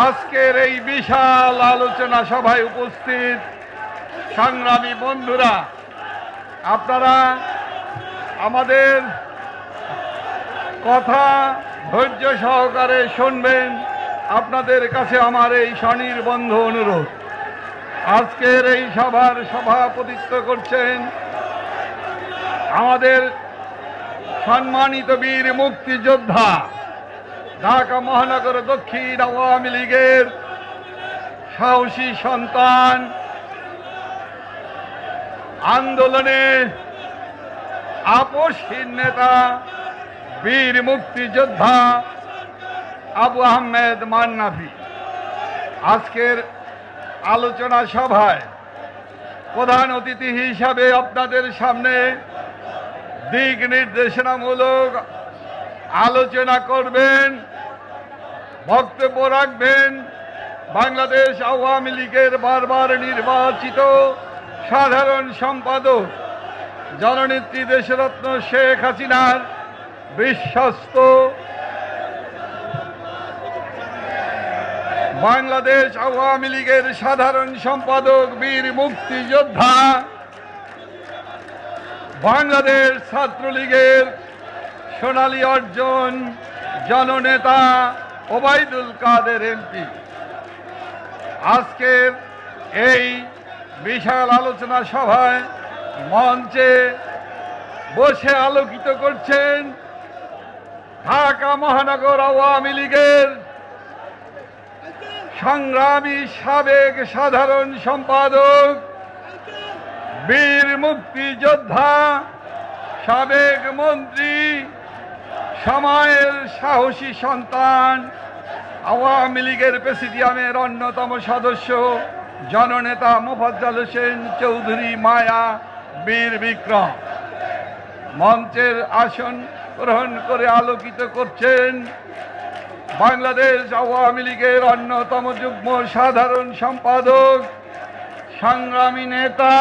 আজকের এই বিশাল আলোচনা সভায় উপস্থিত সংগ্রামী বন্ধুরা, আপনারা আমাদের কথা ধৈর্য সহকারে শুনবেন। আপনাদের কাছে আমার এই স্বনির্বন্ধ অনুরোধ। আজকের এই সভার সভাপতিত্ব করছেন আমাদের সম্মানিত বীর মুক্তিযোদ্ধা, ঢাকা মহানগর দক্ষিণ আওয়ামী লীগের সাহসী সন্তান, আন্দোলনে আপোষহীন নেতা, বীর মুক্তিযোদ্ধা আবু আহমেদ মান্নাফি। আজকের আলোচনা সভায় প্রধান অতিথি হিসাবে আপনাদের সামনে দিক নির্দেশনামূলক আলোচনা করবেন, বক্তব্য রাখবেন বাংলাদেশ আওয়ামী লীগের বারবার নির্বাচিত সাধারণ সম্পাদক জননেত্রী দেশরত্ন শেখ হাসিনার বিশ্বস্ত, বাংলাদেশ আওয়ামী লীগের সাধারণ সম্পাদক বীর মুক্তিযোদ্ধা, বাংলাদেশ ছাত্রলীগের সোনালী অর্জন জননেতা ওবায়দুল কাদের এমপি। আজকের এই বিশাল আলোচনা সভায় মঞ্চে বসে আলোকিত করছেন ঢাকা মহানগর আওয়ামী লীগের সংগ্রামী সাবেক সাধারণ সম্পাদক, বীর মুক্তিযোদ্ধা, সাবেক মন্ত্রী, সময়ের সাহসী সন্তান, আওয়ামী লীগের প্রেসিডিয়ামের অন্যতম সদস্য জননেতা মোফাজ্জল হোসেন চৌধুরী মায়া বীর বিক্রম। মঞ্চের আসন গ্রহণ করে আলোকিত করছেন বাংলাদেশ আওয়ামী লীগের অন্যতম যুগ্ম সাধারণ সম্পাদক, সংগ্রামী নেতা,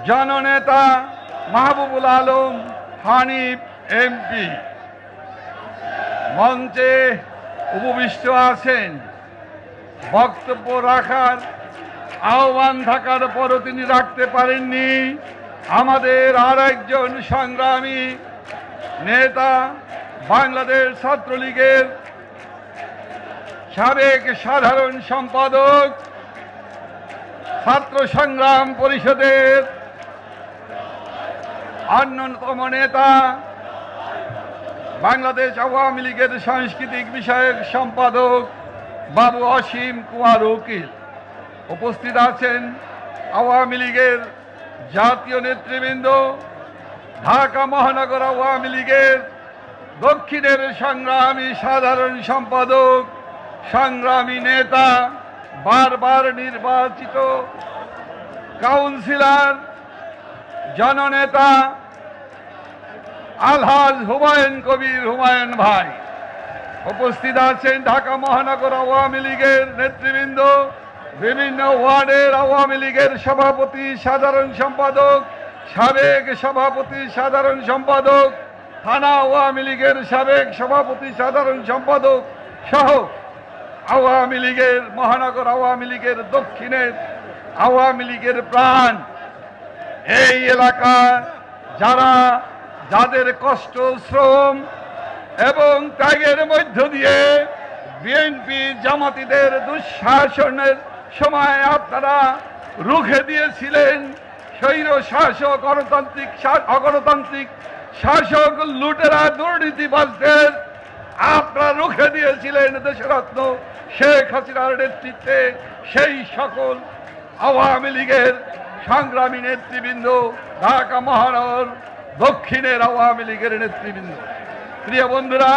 জননেতা মাহবুবুল আলম হানিফ এমপি। মঞ্চে উপবিষ্ট আছেন, বক্তব্য রাখার আহ্বান থাকার পরও তিনি রাখতে পারেননি আমাদের আর একজন সংগ্রামী নেতা, বাংলাদেশ ছাত্রলীগের সাবেক সাধারণ সম্পাদক, ছাত্র সংগ্রাম পরিষদের অন্যতম নেতা, বাংলাদেশ আওয়ামী লীগের সাংস্কৃতিক বিষয়ক সম্পাদক বাবু অসীম কুমার উকিল। উপস্থিত আছেন আওয়ামী লীগের জাতীয় নেতৃবৃন্দ, ঢাকা মহানগর আওয়ামী লীগের দক্ষিণের সংগ্রামী সাধারণ সম্পাদক, সংগ্রামী নেতা, বারবার নির্বাচিত কাউন্সিলর, জননেতা আলহাজ হুমায়ুন কবির হুমায়ুন ভাই। উপস্থিত আছেন ঢাকা মহানগর আওয়ামী লীগের নেতৃবৃন্দ, বিভিন্ন ওয়ার্ডের আওয়ামী লীগের সভাপতি, সাধারণ সম্পাদক, সাবেক সভাপতি, সাধারণ সম্পাদক, থানা আওয়ামী লীগের সাবেক সভাপতি, সাধারণ সম্পাদক সহ আওয়ামী লীগের, মহানগর আওয়ামী লীগের দক্ষিণের আওয়ামী লীগের প্রাণ। এই এলাকা যাদের কষ্ট, শ্রম এবং ত্যাগের মধ্য দিয়ে বিএনপি জামাতিদের দুঃশাসনের সময় আপনারা রুখে দিয়েছিলেন স্বৈর শাসক, অগণতান্ত্রিক শাসক, লুটেরা, দুর্নীতিবাজদের আপনারা রুখে দিয়েছিলেন দেশরত্ন শেখ হাসিনার নেতৃত্বে। সেই সকল আওয়ামী লীগের সংগ্রামী নেতৃবৃন্দ, ঢাকা মহানগর দক্ষিণের আওয়ামী লীগের নেতৃবৃন্দ, প্রিয় বন্ধুরা,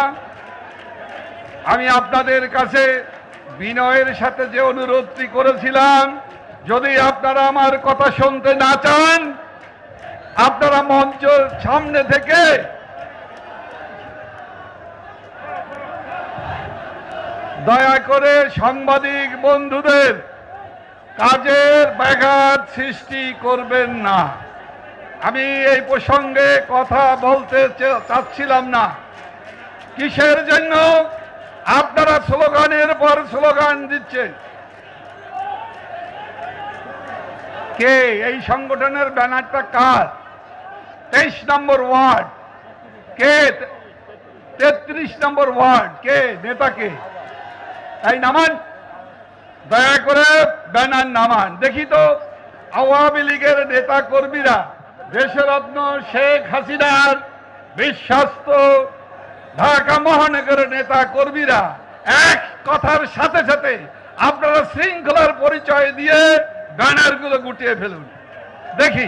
আমি আপনাদের কাছে বিনয়ের সাথে যে অনুরোধটি করেছিলাম, যদি আপনারা আমার কথা শুনতে না চান, আপনারা মঞ্চের সামনে থেকে দয়া করে সাংবাদিক বন্ধুদের কাজের ব্যাঘাত সৃষ্টি করবেন না। আমি এই প্রসঙ্গে কথা বলতে চাচ্ছিলাম না। কিসের জন্য আপনারা স্লোগানের পর স্লোগান দিচ্ছেন। কে এই সংগঠনের ব্যানারটা কার? 23 নম্বর ওয়ার্ড কে? 33 নম্বর ওয়ার্ড কে? নেতা কে? তাই নামান, দয়া করে ব্যানার নামান। দেখি তো আওয়ামী লীগের নেতা কর্মীরা, দেশরত্ন শেখ হাসিনার বিশ্বস্ত ঢাকা মহানগরের নেতা কর্মীরা এক কথার সাথে সাথে আপনারা শৃঙ্খলার পরিচয় দিয়ে ব্যানারগুলো গুটিয়ে ফেলুন। দেখি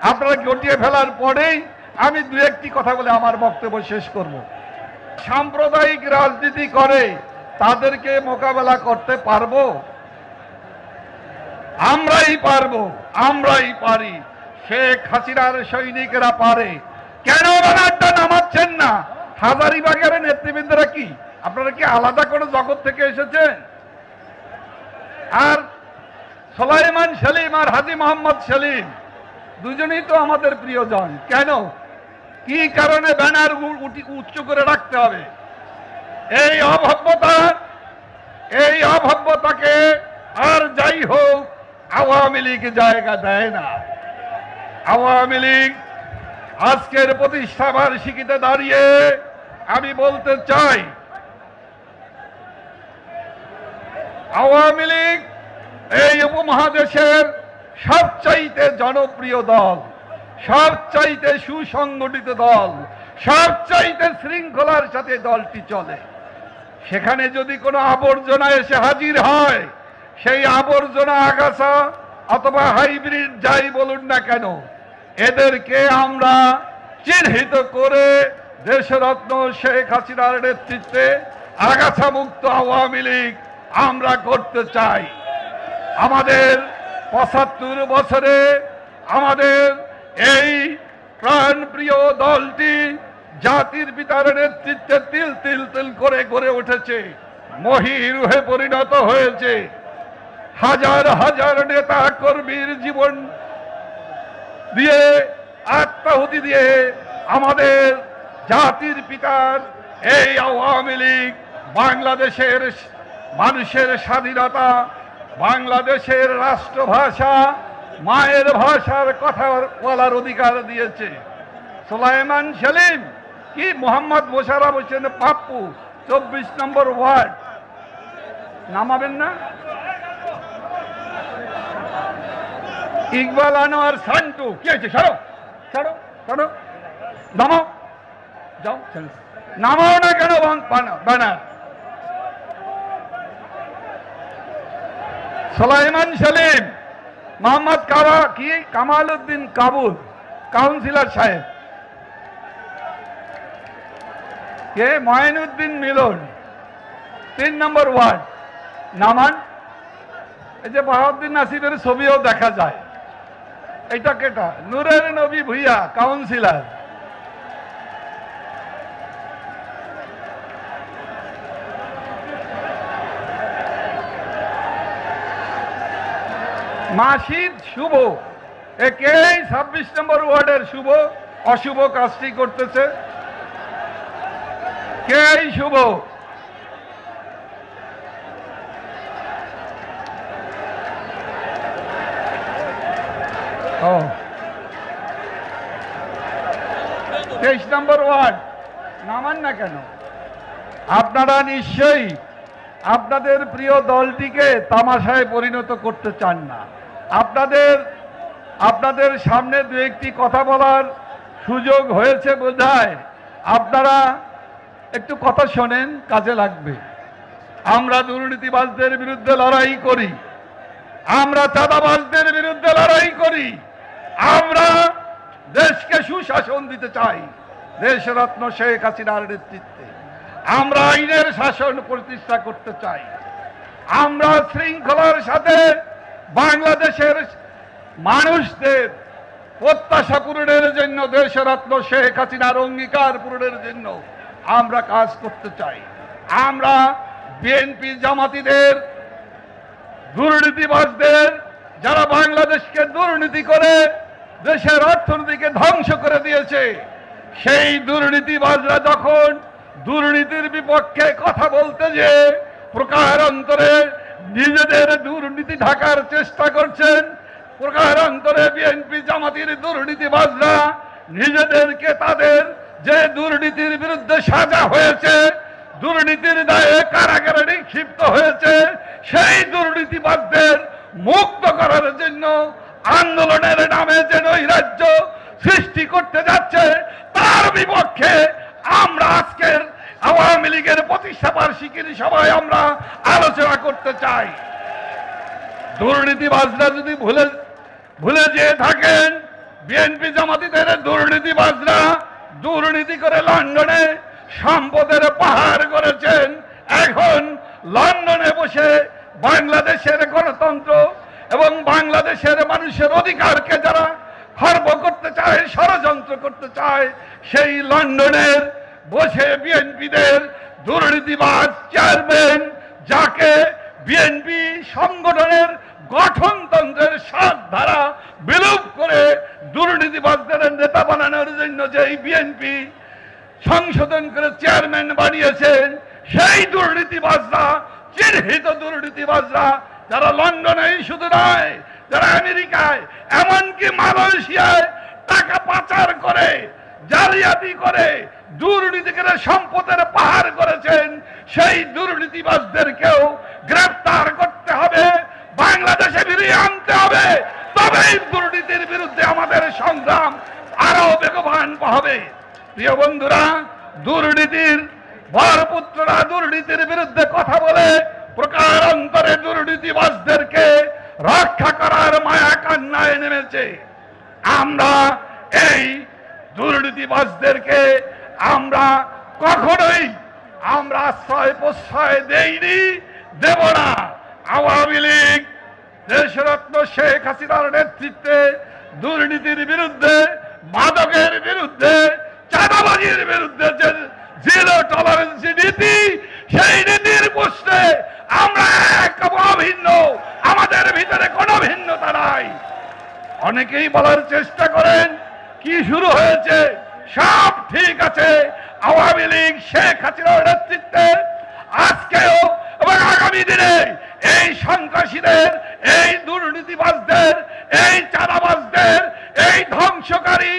আপনারা গুটিয়ে ফেলার পরেই আমি দু একটি কথা বলে আমার বক্তব্য শেষ করব। সাম্প্রদায়িক রাজনীতি করে তাদেরকে মোকাবেলা করতে পারবো? আমরাই পারবো, আমরাই পারি। শেখ হাসিনার সৈনিকেরা পারে। কেন ব্যানারটা নামাচ্ছেন না? হাজারীবাগের নেতৃবৃন্দরা কি আপনারা কি আলাদা কোনো জগৎ থেকে এসেছেন? আর সোলাইমান সেলিম আর হাজী মোহাম্মদ সেলিম দুজনেই তো আমাদের প্রিয়জন। কেন, কি কারণে ব্যানার উচ্চ করে রাখতে হবে? এই অভব্যতাকে আর যাই হোক আওয়ামী লীগ জায়গা দেয় না। আওয়ামী লীগ আজকের প্রতিষ্ঠা বার্ষিকীতে দাঁড়িয়ে আমি বলতে চাই, আওয়ামী লীগ এই উপমহাদেশের সবচাইতে জনপ্রিয় দল, সবচাইতে সুসংগঠিত দল, সবচাইতে শৃঙ্খলার সাথে দলটি চলে। সেখানে যদি কোনো আবর্জনা এসে হাজির হয়, সেই আবর্জনা আগাছা অথবা হাইব্রিড যাই বলুন না কেন, এদেরকে আমরা চিহ্নিত করে দেশরত্ন শেখ হাসিনার নেতৃত্বে আগাছা মুক্ত আওয়ামী লীগ আমরা করতে চাই। আমাদের ৭৫ বছরে আমাদের এই প্রাণপ্রিয় দলটি জাতির পিতার নেতৃত্বে তিল তিল তিল করে গড়ে উঠেছে, মহীরুহে পরিণত হয়েছে। হাজার হাজার নেতা কর্মীর জীবন দিয়ে, আত্মাহুতি দিয়ে আমাদের জাতির পিতার এই আওয়ামী লীগ বাংলাদেশের মানুষের স্বাধীনতা, বাংলাদেশের রাষ্ট্রভাষা মায়ের ভাষার কথা বলার অধিকার দিয়েছে। সোলাইমান সেলিম কি মোহাম্মদ মোশাররফ হোসেন পাপ্পু 24 নম্বর ওয়ার্ড নামাবেন না? ইকবাল আনোয়ার সান্টু কি হয়েছে? সরো সরো সরো, নামাও, যাও, নামাও না কেন ব্যানার? সোলাইমান সেলিম, মোহাম্মদ কামাল উদ্দিন কাবুল কাউন্সিলর সাহেব, কে? মঈনুদ্দিন মিলন 3 নম্বর ওয়ার্ড নামান। এই যে বাহাউদ্দিন নাসিরের ছবিও দেখা যায়। এটা কেটা? নূরের নবী ভুইয়া কাউন্সিলর। মাসিদ শুভ, একেই 26 নম্বর ওয়ার্ডের শুভ অশুভ কাজটি করতেছে। কে এই শুভ? ও 23 নম্বর ওয়ার্ড নামান না কেন? আপনারা নিশ্চয়ই আপনাদের প্রিয় দলটিকে তামাশায় পরিণত করতে চান না। আপনাদের সামনে দু একটি কথা বলার সুযোগ হয়েছে বোধহয়। আপনারা একটু কথা শোনেন, কাজে লাগবে। আমরা দুর্নীতিবাজদের বিরুদ্ধে লড়াই করি, আমরা চাঁদাবাজদের বিরুদ্ধে লড়াই করি, আমরা দেশকে সুশাসন দিতে চাই দেশরত্ন শেখ হাসিনার নেতৃত্বে। আমরা আইনের শাসন প্রতিষ্ঠা করতে চাই। আমরা শৃঙ্খলার সাথে বাংলাদেশের মানুষদের প্রত্যাশা পূরণের জন্য, দেশরত্ন শেখ হাসিনার অঙ্গীকার পূরণের জন্য আমরা কাজ করতে চাই। আমরা বিএনপি জামাতিদের, দুর্নীতিবাজদের, যারা বাংলাদেশকে দুর্নীতি করে দেশের অর্থনীতিকে ধ্বংস করে দিয়েছে, সেই দুর্নীতিবাজরা যখন দুর্নীতির বিপক্ষে কথা বলতে যে প্রকারান্তরে নিজেদের দুর্নীতি ঢাকার চেষ্টা করছেন। প্রকারান্তরে বিএনপি জামাতের দুর্নীতিবাজরা নিজেদেরকে তাদের যে দুর্নীতির বিরুদ্ধে সাজা হয়েছে, দুর্নীতির দায়ে কারাগারে নিক্ষিপ্ত হয়েছে, সেই দুর্নীতিবাজদের মুক্ত করার জন্য আন্দোলনের নামে যে নৈরাজ্য সৃষ্টি করতে যাচ্ছে, তার বিপক্ষে আমরা আজকের আওয়ামী লীগের প্রতিষ্ঠা বার্ষিকীর সভায় আমরা আলোচনা করতে চাই। দুর্নীতিবাজরা যদি ভুলে যেয়ে থাকেন, বিএনপি জামাতিদের দুর্নীতিবাজরা দুর্নীতি করে লন্ডনে সম্পদের পাহাড় করেছেন। এখন লন্ডনে বসে বাংলাদেশের গণতন্ত্র এবং বাংলাদেশের মানুষের অধিকারকে যারা খর্ব করতে চায়, ষড়যন্ত্র করতে চায়, সেই লন্ডনের বসে বিএনপিদের দুর্নীতিবাজ চেয়ারম্যান, যাকে বিএনপি সংগঠনের গঠনতন্ত্রের 7 ধারা বিলোপ করে দুর্নীতিবাজদের নেতা বানানোর জন্য যেই বিএনপি সংশোধন করে চেয়ারম্যান বানিয়েছেন, সেই দুর্নীতিবাজরা, চিহ্নিত দুর্নীতিবাজরা, যারা লন্ডনেই শুধু নয়, যারা আমেরিকায় এমনকি মালয়েশিয়ায় টাকা পাচার করে, জালিয়াতি করে, দুর্নীতি করে সম্পদের পাহাড় করেছেন, সেই দুর্নীতিবাজদেরকেও গ্রেফতার করতে হবে, বাংলাদেশে ফিরিয়ে আনতে হবে। তবেই দুর্নীতির বিরুদ্ধে আমাদের সংগ্রাম আরো বেগবান হবে। প্রিয় বন্ধুরা, দুর্নীতির বরপুত্ররা দুর্নীতির বিরুদ্ধে কথা বলে প্রকারান্তরে দুর্নীতিবাজদেরকে রক্ষা করার মায়া কান্নায় নেমেছে। আমরা এই দুর্নীতিবাজদেরকে আমরা কখনোই আশ্রয় প্রশ্রয় দেইনি, দেব না। আওয়ামী লীগ দেশরত্ন শেখ হাসিনার নেতৃত্বে দুর্নীতির বিরুদ্ধে, মাদকের বিরুদ্ধে, চাঁদাবাজির বিরুদ্ধে যে জিরো টলারেন্স নীতি, সেই নীতির প্রশ্নে আমরা এক অভিন্ন, আমাদের ভিতরে কোনো ভিন্নতা নাই। অনেকেই বলার চেষ্টা করেন কি শুরু হয়েছে, সব ঠিক আছে। আওয়ামী লীগ শেখ হাসিনার নেতৃত্বে আজকেও এবং আগামী দিনে এই সন্ত্রাসীদের, এই দুর্নীতিবাজদের, এই চাঁদাবাজদের, এই ধ্বংসকারী,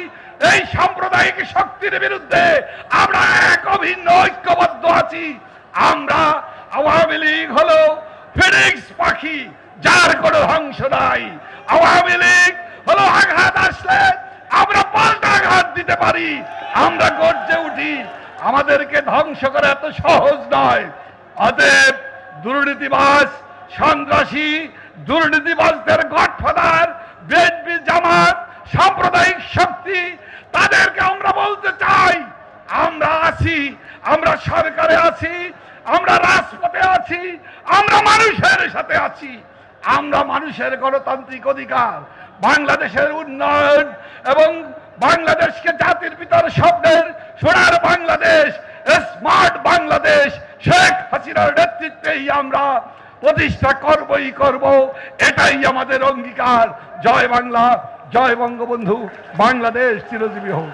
এই সাম্প্রদায়িক শক্তির বিরুদ্ধে আমরা এক অভিন্ন ঐক্যবদ্ধ আছি। আমরা আওয়ামী লীগ হলো ফিনিক্স পাখি, যার কোনো ধ্বংস নাই। আওয়ামী লীগ হলো আঘাত আসলে আমরা পাল্টা আঘাত দিতে পারি, আমরা গর্জে উঠি। আমাদেরকে ধ্বংস করা এত সহজ নয়। অতএব দুর্নীতিবাজ, সন্ত্রাসী, দুর্নীতিবাজদের গডফাদার বিএনপি, জামাত, সাম্প্রদায়িক শক্তি, তাদেরকে আমরা বলতে চাই, আমরা আছি, আমরা সরকারে আছি, আমরা রাজপথে আছি, আমরা মানুষের সাথে আছি। আমরা মানুষের গণতান্ত্রিক অধিকার, বাংলাদেশের উন্নয়ন এবং বাংলাদেশকে জাতির পিতার স্বপ্নের সোনার বাংলাদেশ, স্মার্ট বাংলাদেশ শেখ হাসিনার নেতৃত্বেই আমরা প্রতিষ্ঠা করবই করব। এটাই আমাদের অঙ্গীকার। জয় বাংলা, জয় বঙ্গবন্ধু, বাংলাদেশ চিরজীবী হোক।